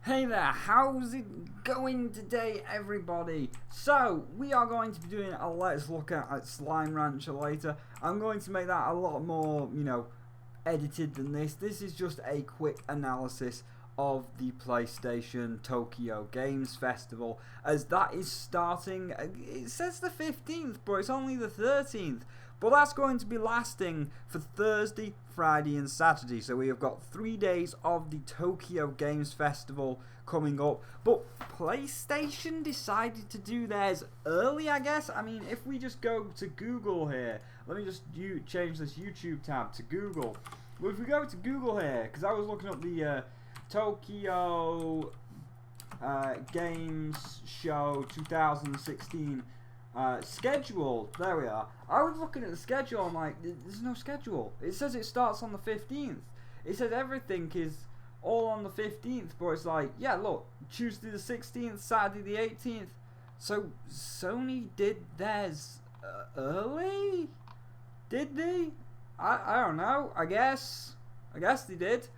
Hey there, how's it going today, everybody? So, we are going to be doing a Let's Look at Slime Rancher later. I'm going to make that a lot more, edited than this. This is just a quick analysis of the PlayStation Tokyo Games Festival, as that is starting. It says the 15th, but it's only the 13th. But that's going to be lasting for Thursday, Friday and Saturday. So we have got 3 days of the Tokyo Games Festival coming up. But PlayStation decided to do theirs early, I guess. I mean, if we just go to Google here. Let me just change this YouTube tab to Google. Well, if we go to Google here, because I was looking up the Tokyo Games Show 2016 schedule. There we are. I was looking at the schedule. I'm like, there's no schedule. It says it starts on the 15th. It says everything is all on the 15th, but it's like, yeah, look, Tuesday the 16th, Saturday the 18th. So Sony did theirs early? Did they? I don't know. I guess they did.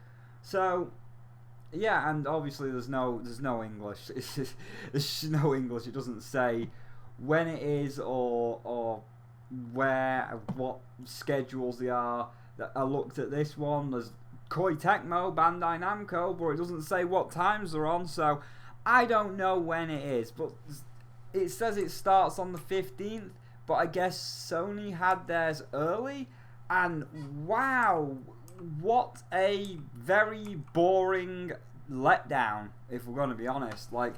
So yeah, and obviously there's no English. There's no English. It doesn't say when it is or where, what schedules they are. I looked at this one. There's Koei Tecmo, Bandai Namco, but it doesn't say what times they're on. So I don't know when it is, but it says it starts on the 15th. But I guess Sony had theirs early, and wow, what a very boring letdown, if we're going to be honest. Like,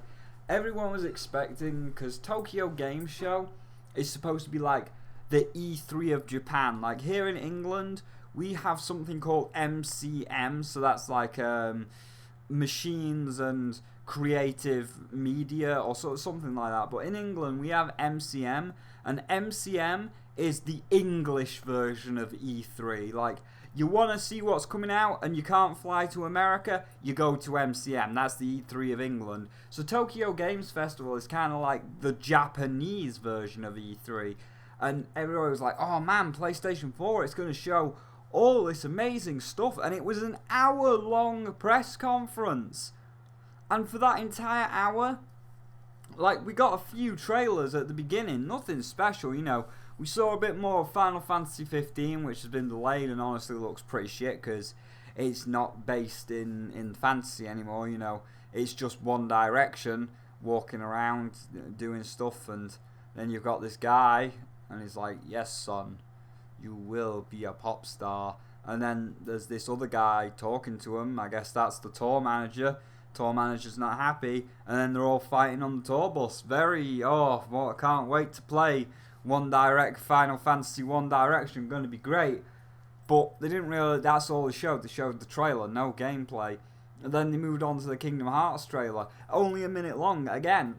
everyone was expecting, because Tokyo Game Show is supposed to be like the E3 of Japan. Like, here in England, we have something called MCM, so that's like machines and creative media or something like that. But in England, we have MCM, and MCM is the English version of E3. Like, you want to see what's coming out and you can't fly to America, you go to MCM. That's the E3 of England. So Tokyo Games Festival is kind of like the Japanese version of E3. And everybody was like, oh man, PlayStation 4, it's going to show all this amazing stuff. And it was an hour-long press conference. And for that entire hour, like, we got a few trailers at the beginning, nothing special, We saw a bit more of Final Fantasy 15, which has been delayed and honestly looks pretty shit because it's not based in fantasy anymore, It's just one direction, walking around, doing stuff, and then you've got this guy, and he's like, yes, son, you will be a pop star. And then there's this other guy talking to him, I guess that's the tour manager. Tour manager's not happy, and then they're all fighting on the tour bus. I can't wait to play Final Fantasy One Direction, going to be great. But they didn't really, that's all they showed. They showed the trailer, no gameplay. And then they moved on to the Kingdom Hearts trailer, only a minute long. Again,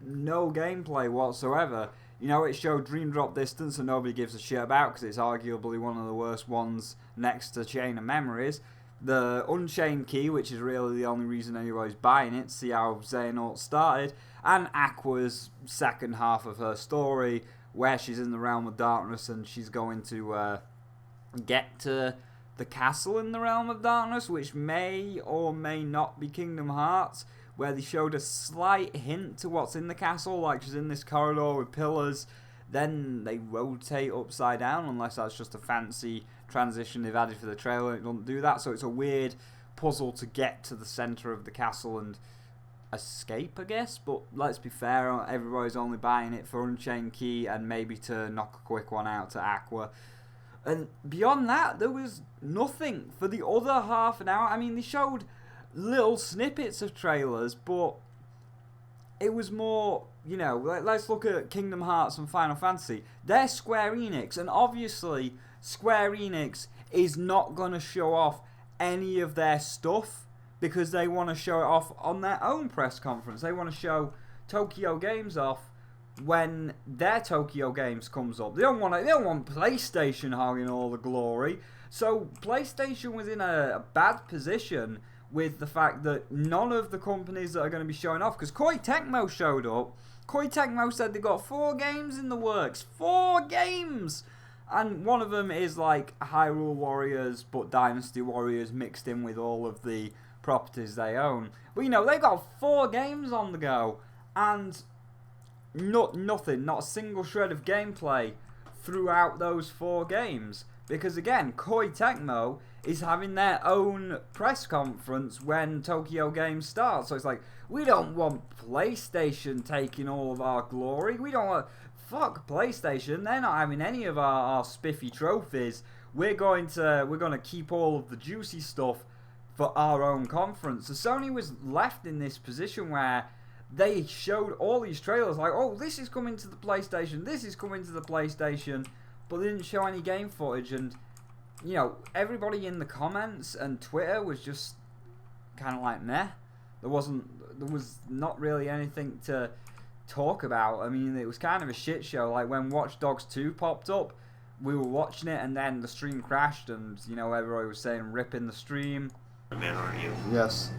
no gameplay whatsoever. It showed Dream Drop Distance, and nobody gives a shit about because it's arguably one of the worst ones next to Chain of Memories. The Unchained Key, which is really the only reason anybody's buying it, see how Xehanort started, and Aqua's second half of her story, where she's in the Realm of Darkness and she's going to get to the castle in the Realm of Darkness, which may or may not be Kingdom Hearts, where they showed a slight hint to what's in the castle, like she's in this corridor with pillars, then they rotate upside down, unless that's just a fancy transition they've added for the trailer. It doesn't do that, so it's a weird puzzle to get to the center of the castle and escape, I guess. But let's be fair, everybody's only buying it for Unchained Key and maybe to knock a quick one out to Aqua. And beyond that, there was nothing for the other half an hour. I mean, they showed little snippets of trailers, but it was more, let's look at Kingdom Hearts and Final Fantasy. They're Square Enix, and obviously Square Enix is not going to show off any of their stuff because they want to show it off on their own press conference. They want to show Tokyo Games off when their Tokyo Games comes up. They don't want PlayStation hogging all the glory. So PlayStation was in a bad position with the fact that none of the companies that are going to be showing off, because Koei Tecmo showed up. Koei Tecmo said they got 4 games in the works. 4 games! And one of them is like Hyrule Warriors, but Dynasty Warriors mixed in with all of the properties they own. But you know, they got 4 games on the go, and nothing, not a single shred of gameplay throughout those 4 games. Because again, Koei Tecmo is having their own press conference when Tokyo Game starts. So it's like, we don't want PlayStation taking all of our glory. We don't want... Fuck PlayStation. They're not having any of our spiffy trophies. We're going to keep all of the juicy stuff for our own conference. So Sony was left in this position where they showed all these trailers like, oh, this is coming to the PlayStation, this is coming to the PlayStation, but they didn't show any game footage. And you know, everybody in the comments and Twitter was just kind of like, meh. There was not really anything to talk about. I mean, it was kind of a shit show. Like when Watch Dogs 2 popped up, we were watching it and then the stream crashed, and you know, everybody was saying rip in the stream. Man, aren't you? Yes.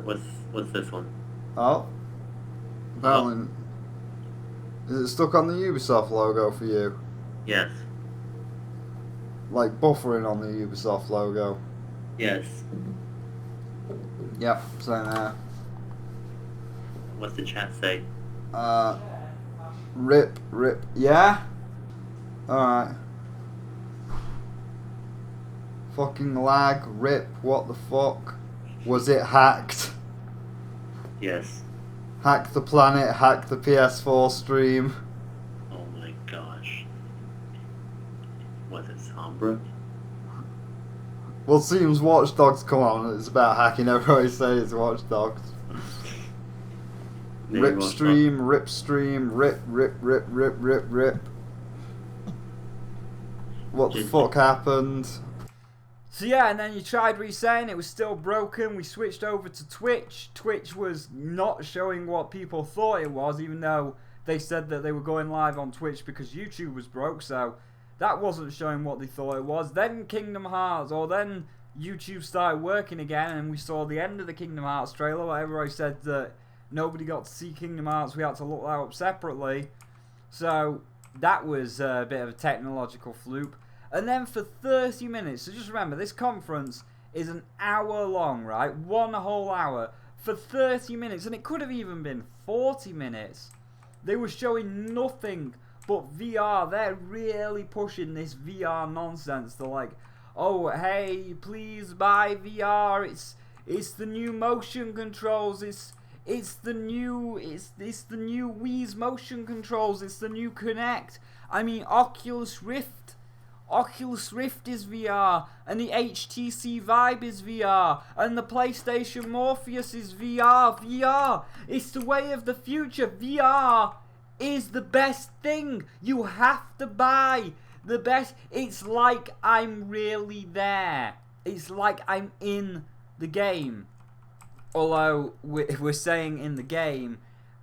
What's this one? Oh. Apparently. Is it stuck on the Ubisoft logo for you? Yes. Like buffering on the Ubisoft logo? Yes. Yep, same there. What's the chat say? Rip. Yeah? Alright. Fucking lag, rip, what the fuck? Was it hacked? Yes. Hack the planet, hack the PS4 stream. Oh my gosh. Was it Sombra? Well, it seems Watch Dogs come on and it's about hacking. Everybody says it's Watch Dogs. Rip stream, rip. What the fuck happened? So yeah, and then you tried resetting, it was still broken. We switched over to Twitch. Twitch was not showing what people thought it was, even though they said that they were going live on Twitch because YouTube was broke, so that wasn't showing what they thought it was. Then Kingdom Hearts, or then YouTube started working again, and we saw the end of the Kingdom Hearts trailer where everybody said that nobody got to see Kingdom Hearts, we had to look that up separately. So that was a bit of a technological fluke. And then for 30 minutes, so just remember, this conference is an hour long, right? 1 whole hour. For 30 minutes, and it could have even been 40 minutes, they were showing nothing but VR. They're really pushing this VR nonsense. They're like, oh, hey, please buy VR. It's the new motion controls. It's the new Wii's motion controls. It's the new Kinect. I mean, Oculus Rift is VR, and the HTC Vive is VR, and the PlayStation Morpheus is VR. VR, it's the way of the future. VR is the best thing. You have to buy the best. It's like I'm really there. It's like I'm in the game. Although we're saying in the game,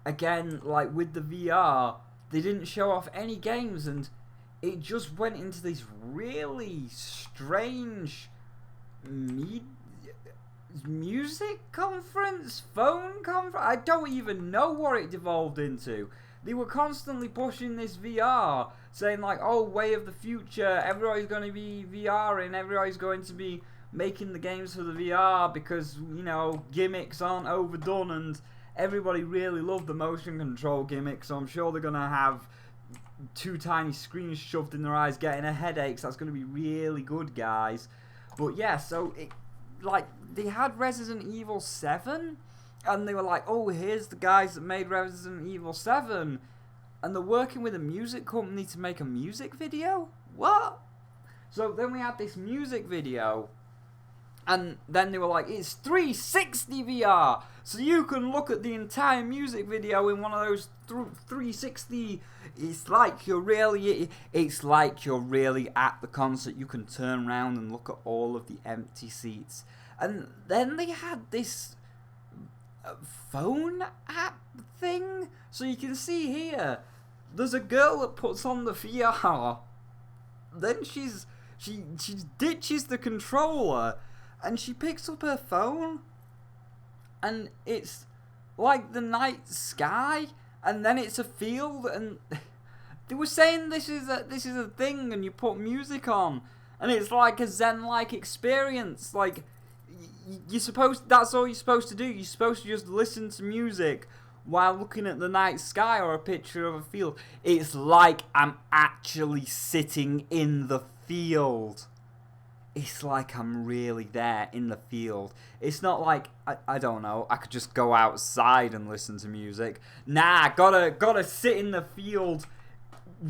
again, like with the VR, they didn't show off any games, and it just went into this really strange music conference, phone conference. I don't even know what it devolved into. They were constantly pushing this VR, saying like, oh, way of the future, everybody's going to be VR and everybody's going to be making the games for the VR because, you know, gimmicks aren't overdone, and everybody really loved the motion control gimmick, so I'm sure they're going to have 2 tiny screens shoved in their eyes getting a headache, so that's going to be really good, guys. But yeah, so it, like, they had Resident Evil 7, and they were like, oh, here's the guys that made Resident Evil 7, and they're working with a music company to make a music video? What? So then we had this music video, and then they were like, it's 360 VR, so you can look at the entire music video in one of those 360. It's like you're really at the concert. You can turn around and look at all of the empty seats. And then they had this phone app thing, so you can see here, there's a girl that puts on the VR, then she ditches the controller, and she picks up her phone, and it's like the night sky, and then it's a field, and they were saying this is a thing, and you put music on, And it's like a zen-like experience. Like, that's all you're supposed to do. You're supposed to just listen to music while looking at the night sky or a picture of a field. It's like I'm actually sitting in the field. It's like I'm really there in the field. It's not like, I don't know, I could just go outside and listen to music. Nah, gotta sit in the field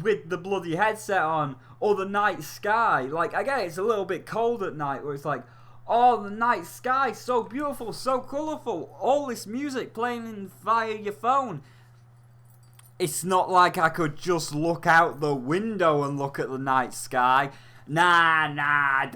with the bloody headset on, or the night sky. Like, I get it, it's a little bit cold at night, where it's like, oh, the night sky, so beautiful, so colourful, all this music playing via your phone. It's not like I could just look out the window and look at the night sky. Nah,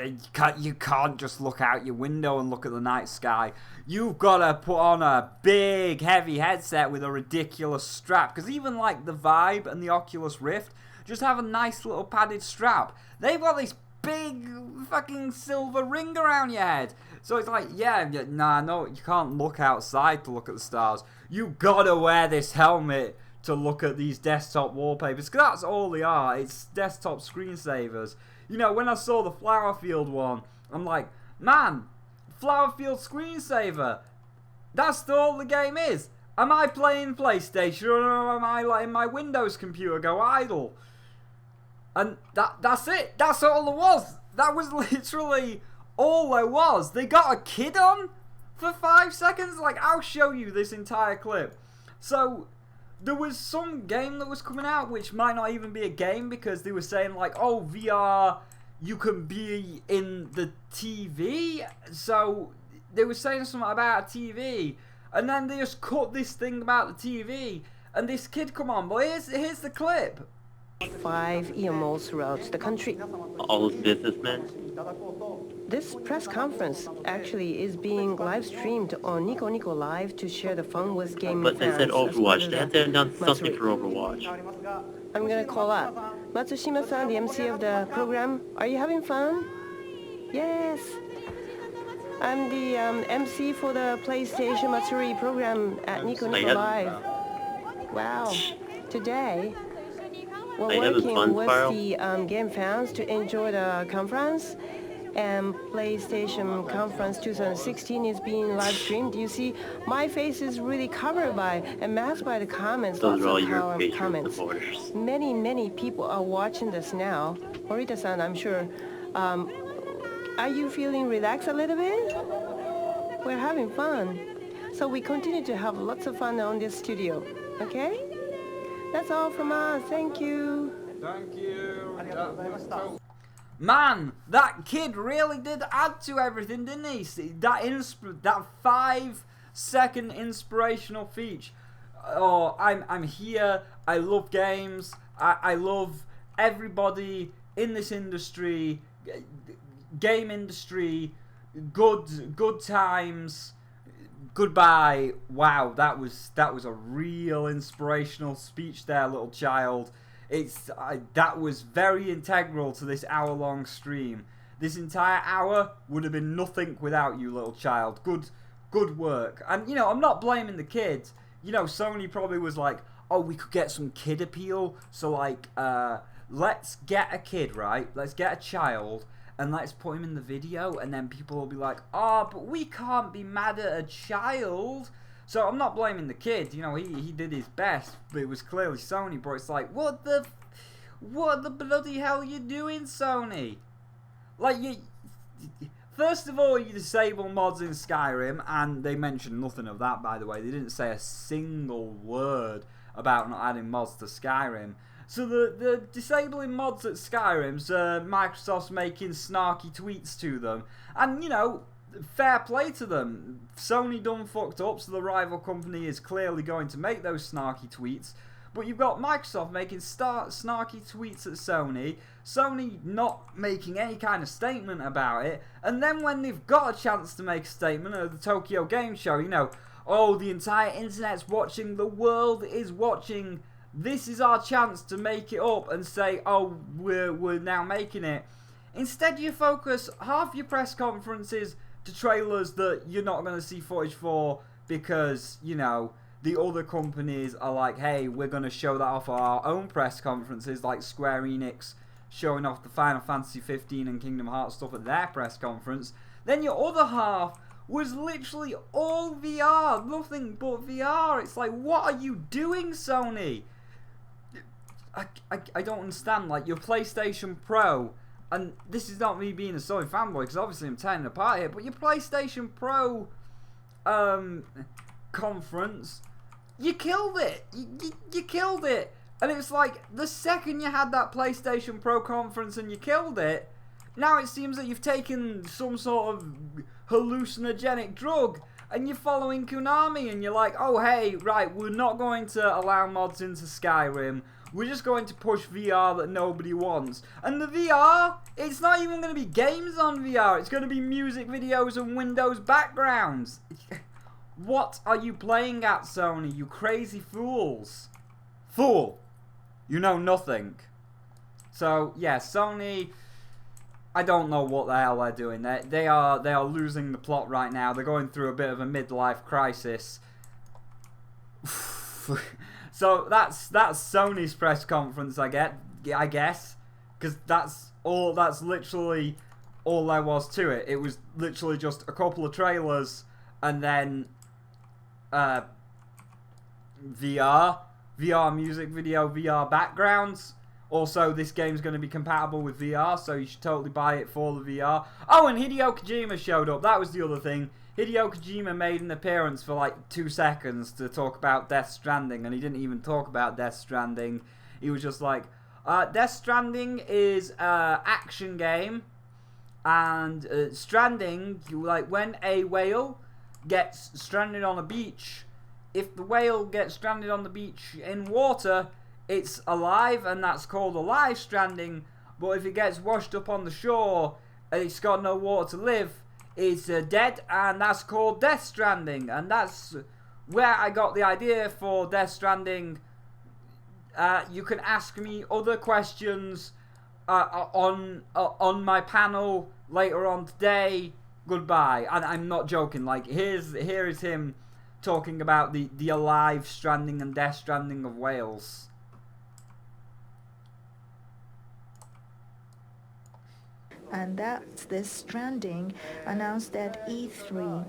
you can't just look out your window and look at the night sky. You've got to put on a big, heavy headset with a ridiculous strap. Because even like the Vive and the Oculus Rift just have a nice little padded strap. They've got this big fucking silver ring around your head. So it's like, no, you can't look outside to look at the stars. You got to wear this helmet to look at these desktop wallpapers. Because that's all they are. It's desktop screensavers. You know, when I saw the Flowerfield one, I'm like, man, Flowerfield screensaver, that's all the game is. Am I playing PlayStation or am I letting my Windows computer go idle? And that's it. That's all there was. That was literally all there was. They got a kid on for 5 seconds. Like, I'll show you this entire clip. So there was some game that was coming out, which might not even be a game, because they were saying like, oh, VR, you can be in the TV. So they were saying something about a TV, and then they just cut this thing about the TV, and this kid come on. But here's the clip. 5 EMOs throughout the country. All businessmen? This press conference actually is being live streamed on Nico Nico Live to share the fun with gaming But they fans. said Overwatch. They had to have done something for Overwatch. I'm gonna call up Matsushima-san, the MC of the program. Are you having fun? Yes. I'm the MC for the PlayStation Matsuri program at Nico Nico Live. Wow. Today, we're working with the game fans to enjoy the conference, and PlayStation Conference 2016 is being live streamed. You see, my face is really covered by and masked by the comments. Those are all lots your of comments. supporters. Many people are watching this now. Morita-san, I'm sure. Are you feeling relaxed a little bit? We're having fun. So we continue to have lots of fun on this studio. Okay? That's all from us. Thank you. Thank you. Man, that kid really did add to everything, didn't he? See, that 5-second inspirational speech. Oh, I'm here. I love games. I love everybody in this industry, game industry. Good times. Goodbye. Wow, that was a real inspirational speech there, little child. That was very integral to this hour-long stream. This entire hour would have been nothing without you, little child. Good work. And, you know, I'm not blaming the kids. You know, Sony probably was like, oh, we could get some kid appeal. So, like, let's get a kid, right? Let's get a child, and let's put him in the video, and then people will be like, oh, but we can't be mad at a child. So I'm not blaming the kid, you know, he did his best, but it was clearly Sony. But it's like, what the bloody hell are you doing, Sony? Like, first of all, you disable mods in Skyrim, and they mentioned nothing of that, by the way. They didn't say a single word about not adding mods to Skyrim. So the disabling mods at Skyrim's Microsoft's making snarky tweets to them, and you know, fair play to them. Sony done fucked up, so the rival company is clearly going to make those snarky tweets. But you've got Microsoft making snarky tweets at Sony, Sony not making any kind of statement about it, and then when they've got a chance to make a statement at the Tokyo Game Show, you know, oh, the entire internet's watching, the world is watching, this is our chance to make it up and say, oh, we're now making it. Instead, you focus half your press conferences to trailers that you're not going to see footage for because, you know, the other companies are like, hey, we're going to show that off at our own press conferences, like Square Enix showing off the Final Fantasy 15 and Kingdom Hearts stuff at their press conference. Then your other half was literally all VR, nothing but VR. It's like, what are you doing, Sony? I don't understand. Like, your PlayStation Pro, and this is not me being a Sony fanboy, because obviously I'm tearing it apart here, but your PlayStation Pro conference, you killed it. You killed it. And it's like, the second you had that PlayStation Pro conference and you killed it, now it seems that you've taken some sort of hallucinogenic drug and you're following Konami and you're like, oh hey, right, we're not going to allow mods into Skyrim. We're just going to push VR that nobody wants. And the VR, it's not even going to be games on VR. It's going to be music videos and Windows backgrounds. What are you playing at, Sony, you crazy fools? Fool. You know nothing. So, yeah, Sony, I don't know what the hell they're doing. They are losing the plot right now. They're going through a bit of a midlife crisis. So that's Sony's press conference, I guess, because that's literally all there was to it. It was literally just a couple of trailers and then VR music video, VR backgrounds. Also, this game's going to be compatible with VR, so you should totally buy it for the VR. Oh, and Hideo Kojima showed up. That was the other thing. Hideo Kojima made an appearance for like 2 seconds to talk about Death Stranding, and he didn't even talk about Death Stranding. He was just like, Death Stranding is an action game, and Stranding, like when a whale gets stranded on a beach, if the whale gets stranded on the beach in water, it's alive, and that's called alive stranding. But if it gets washed up on the shore and it's got no water to live, it's dead, and that's called Death Stranding. And that's where I got the idea for Death Stranding. You can ask me other questions on my panel later on today. Goodbye. And I'm not joking. Like, here is him talking about the alive stranding and Death Stranding of whales. And that's this Stranding announced at E3.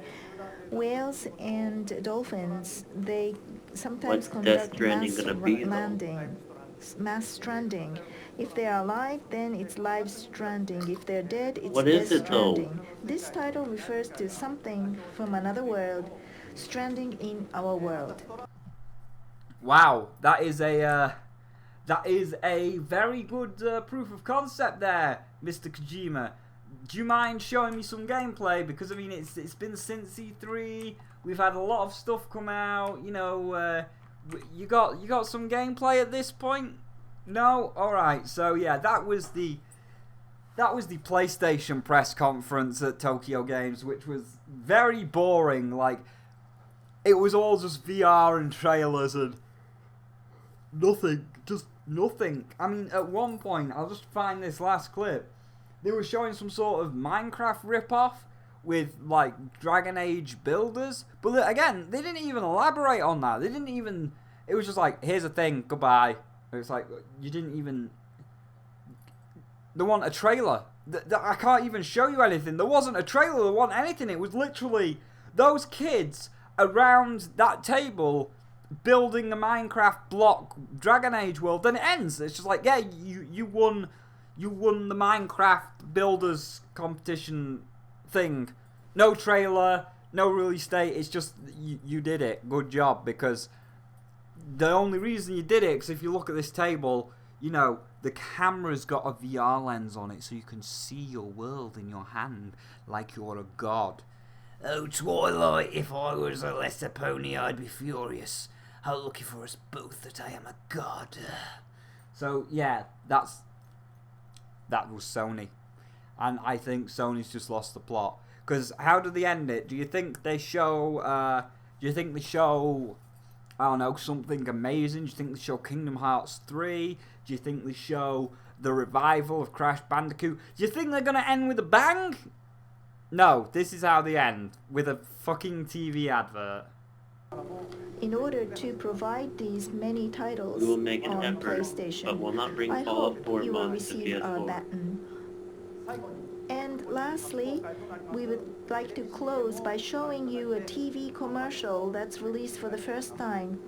Whales and dolphins, they sometimes conduct mass stranding. If they are alive, then it's live stranding. If they're dead, it's death stranding. This title refers to something from another world, stranding in our world. Wow, that is a very good proof of concept there, Mr. Kojima. Do you mind showing me some gameplay? Because I mean, it's been since E3. We've had a lot of stuff come out. You know, you got some gameplay at this point? No, all right. So yeah, that was the PlayStation press conference at Tokyo Games, which was very boring. Like, it was all just VR and trailers and nothing. Just nothing. I mean, at one point, I'll just find this last clip. They were showing some sort of Minecraft ripoff with, like, Dragon Age builders. But again, they didn't even elaborate on that. They didn't even... It was just like, here's a thing, goodbye. It's like, you didn't even... They want a trailer. I can't even show you anything. There wasn't a trailer. There wasn't anything. It was literally those kids around that table building a Minecraft block Dragon Age world. Then it ends. It's just like, yeah, you won the Minecraft builders competition thing. No trailer, no release date. It's just you did it. Good job. Because the only reason you did it, because if you look at this table, you know, the camera's got a VR lens on it, so you can see your world in your hand like you're a god. Oh, Twilight, if I was a lesser pony, I'd be furious. How lucky for us both that I am a god. So, yeah, that was Sony. And I think Sony's just lost the plot. Because how do they end it? Do you think they show, I don't know, something amazing? Do you think they show Kingdom Hearts 3? Do you think they show the revival of Crash Bandicoot? Do you think they're going to end with a bang? No, this is how they end. With a fucking TV advert. In order to provide these many titles We will make an on effort, PlayStation, but will not bring I Fallout hope 4 you will mods to receive our PS4. baton. And lastly, we would like to close by showing you a TV commercial that's released for the first time.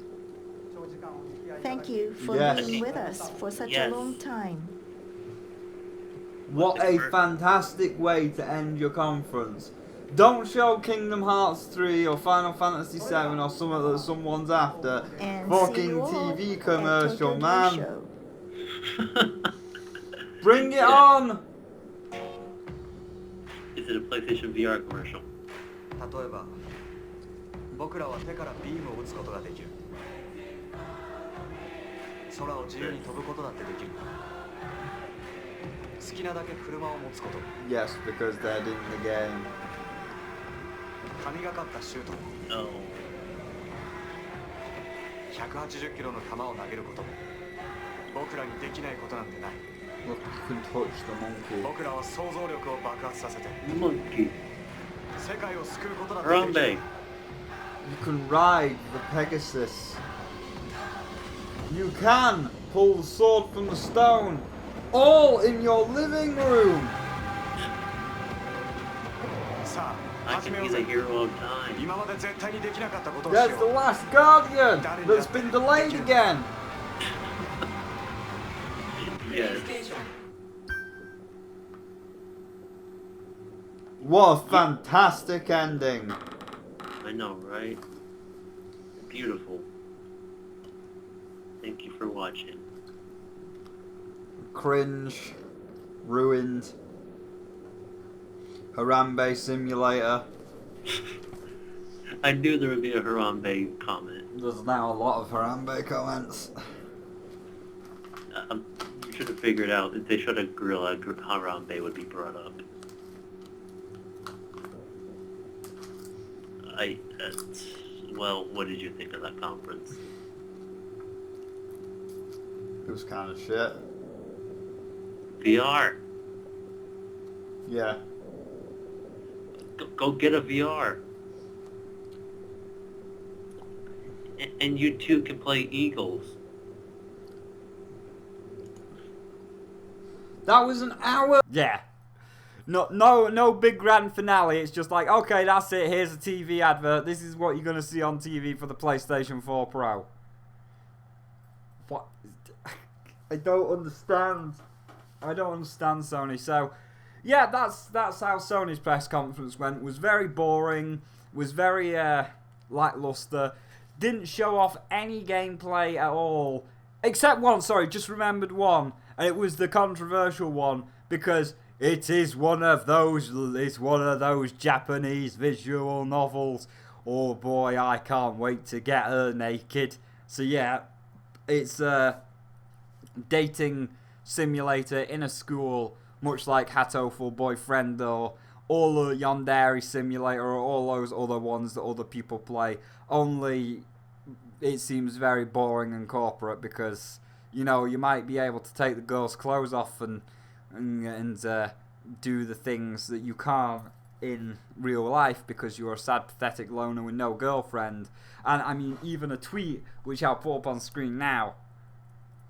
Thank you for Yes. being with us for such a Yes. long time. What a fantastic way to end your conference. Don't show Kingdom Hearts 3 or Final Fantasy 7 or something that someone's after. And Fucking see you all TV at commercial, Tokyo Game man. Show. Bring it Yeah. on! Is it a PlayStation VR commercial? 例えば僕らは手からビームを撃つことができる。空を自由に飛ぶことだってできる。好きなだけ車を持つこと。 Yes, because they're in the game. 神がかったシュート。 No. 180キロの球を投げることも僕らにできないことなんてない。 Look, you can touch the monkey. 僕らは想像力を爆発させて Monkey. 世界を救うことだってできる。 Harambe. You can ride the Pegasus. You can pull the sword from the stone. All in your living room. さあ I 始 can めよ be う the ぜ。 hero of time. 今まで絶対にできなかったことをしよ There's the う。 last Guardian that's been delayed again. Yes. What a fantastic ending. I know, right? Beautiful. Thank you for watching. Cringe. Ruined. Harambe Simulator. I knew there would be a Harambe comment. There's now a lot of Harambe comments. You should have figured out if they showed a gorilla, Harambe would be brought up. Well, what did you think of that conference? It was kind of shit. VR. Yeah. Go get a VR. And you too can play Eagles. That was an hour. Yeah. No big grand finale. It's just like, okay, that's it. Here's a TV advert. This is what you're gonna see on TV for the PlayStation 4 Pro. What? I don't understand. I don't understand Sony. So, yeah, that's how Sony's press conference went. Was very boring. Was very lackluster. Didn't show off any gameplay at all, except one. Sorry, just remembered one, and it was the controversial one because it is one of those. It's one of those Japanese visual novels. Oh boy, I can't wait to get her naked. So yeah, it's a dating simulator in a school, much like Hatoful Boyfriend or all the Yandere Simulator or all those other ones that other people play. Only it seems very boring and corporate because, you know, you might be able to take the girl's clothes off and do the things that you can't in real life because you're a sad, pathetic loner with no girlfriend. And I mean, even a tweet, which I'll put up on screen now,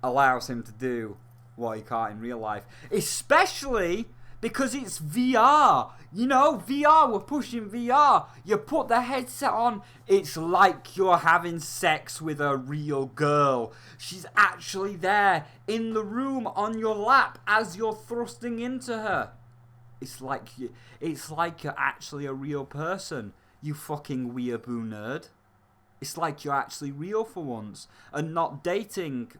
allows him to do what he can't in real life. Especially because it's VR. You know, VR, we're pushing VR. You put the headset on, it's like you're having sex with a real girl. She's actually there in the room on your lap as you're thrusting into her. It's like you're actually a real person, you fucking weeaboo nerd. It's like you're actually real for once and not dating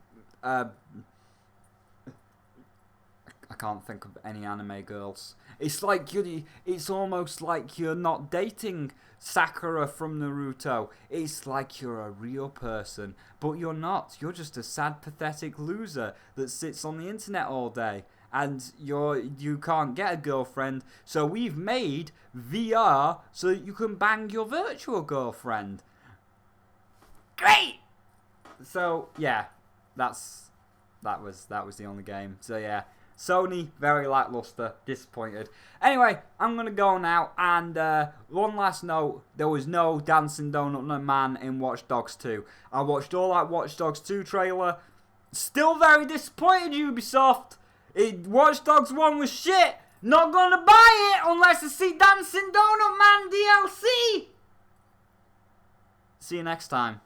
I can't think of any anime girls. It's almost like you're not dating Sakura from Naruto. It's like you're a real person, but you're not. You're just a sad, pathetic loser that sits on the internet all day, and you can't get a girlfriend. So we've made VR so that you can bang your virtual girlfriend. Great. So yeah, that was the only game. So yeah. Sony, very lackluster, disappointed. Anyway, I'm going to go now, and one last note, there was no Dancing Donut Man in Watch Dogs 2. I watched all that Watch Dogs 2 trailer, still very disappointed, Ubisoft. Watch Dogs 1 was shit, not going to buy it unless I see Dancing Donut Man DLC. See you next time.